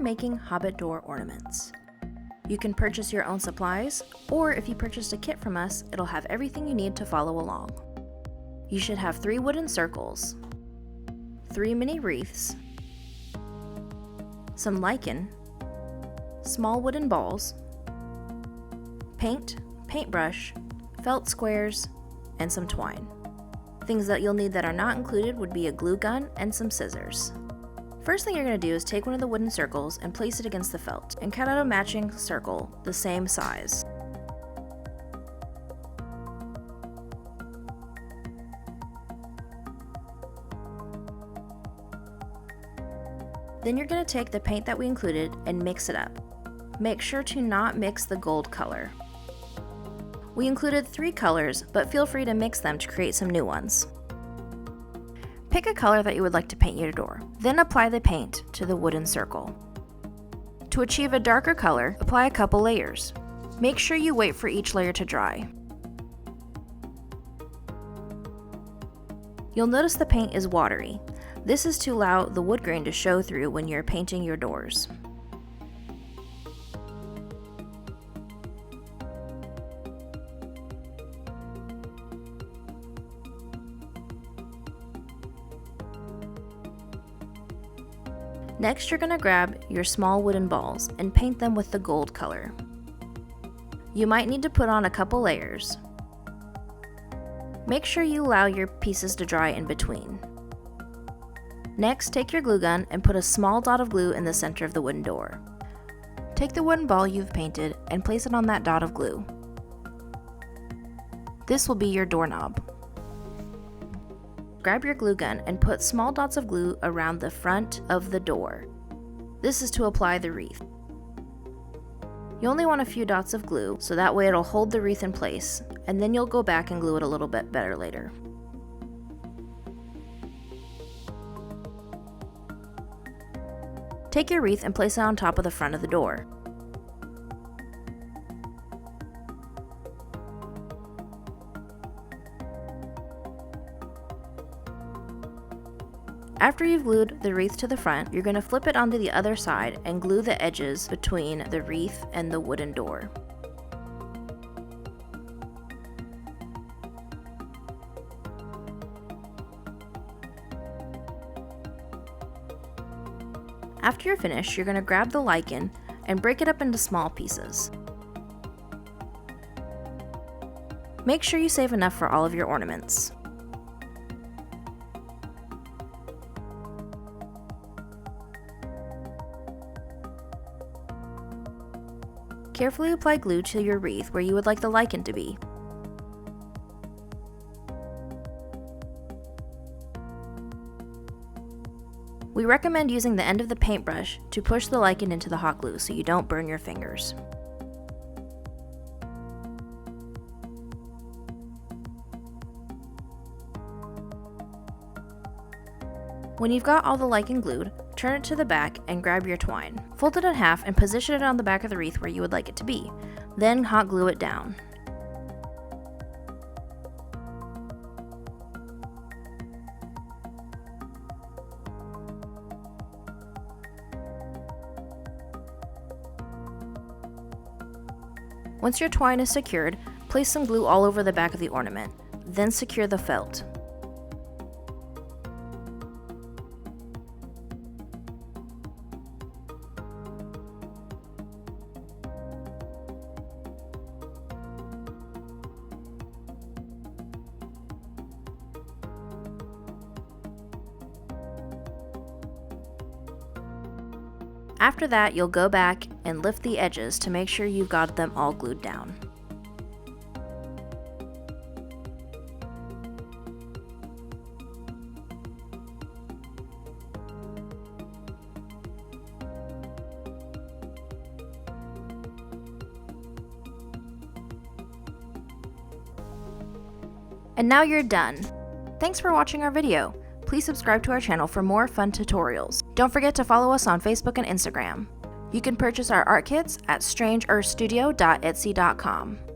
making Hobbit door ornaments. You can purchase your own supplies, or if you purchased a kit from us, it'll have everything you need to follow along. You should have 3 wooden circles, 3 mini wreaths, some lichen, small wooden balls, paint, paintbrush, felt squares, and some twine. Things that you'll need that are not included would be a glue gun and some scissors. First thing you're going to do is take one of the wooden circles and place it against the felt, and cut out a matching circle the same size. Then you're going to take the paint that we included and mix it up. Make sure to not mix the gold color. We included 3 colors, but feel free to mix them to create some new ones. Pick a color that you would like to paint your door, then apply the paint to the wooden circle. To achieve a darker color, apply a couple layers. Make sure you wait for each layer to dry. You'll notice the paint is watery. This is to allow the wood grain to show through when you're painting your doors. Next, you're going to grab your small wooden balls and paint them with the gold color. You might need to put on a couple layers. Make sure you allow your pieces to dry in between. Next, take your glue gun and put a small dot of glue in the center of the wooden door. Take the wooden ball you've painted and place it on that dot of glue. This will be your doorknob. Grab your glue gun and put small dots of glue around the front of the door. This is to apply the wreath. You only want a few dots of glue, so that way it'll hold the wreath in place, and then you'll go back and glue it a little bit better later. Take your wreath and place it on top of the front of the door. After you've glued the wreath to the front, you're going to flip it onto the other side and glue the edges between the wreath and the wooden door. After you're finished, you're going to grab the lichen and break it up into small pieces. Make sure you save enough for all of your ornaments. Carefully apply glue to your wreath where you would like the lichen to be. We recommend using the end of the paintbrush to push the lichen into the hot glue so you don't burn your fingers. When you've got all the lichen glued, turn it to the back and grab your twine. Fold it in half and position it on the back of the wreath where you would like it to be. Then hot glue it down. Once your twine is secured, place some glue all over the back of the ornament. Then secure the felt. After that, you'll go back and lift the edges to make sure you've got them all glued down. And now you're done. Thanks for watching our video. Please subscribe to our channel for more fun tutorials. Don't forget to follow us on Facebook and Instagram. You can purchase our art kits at strangeearthstudio.etsy.com.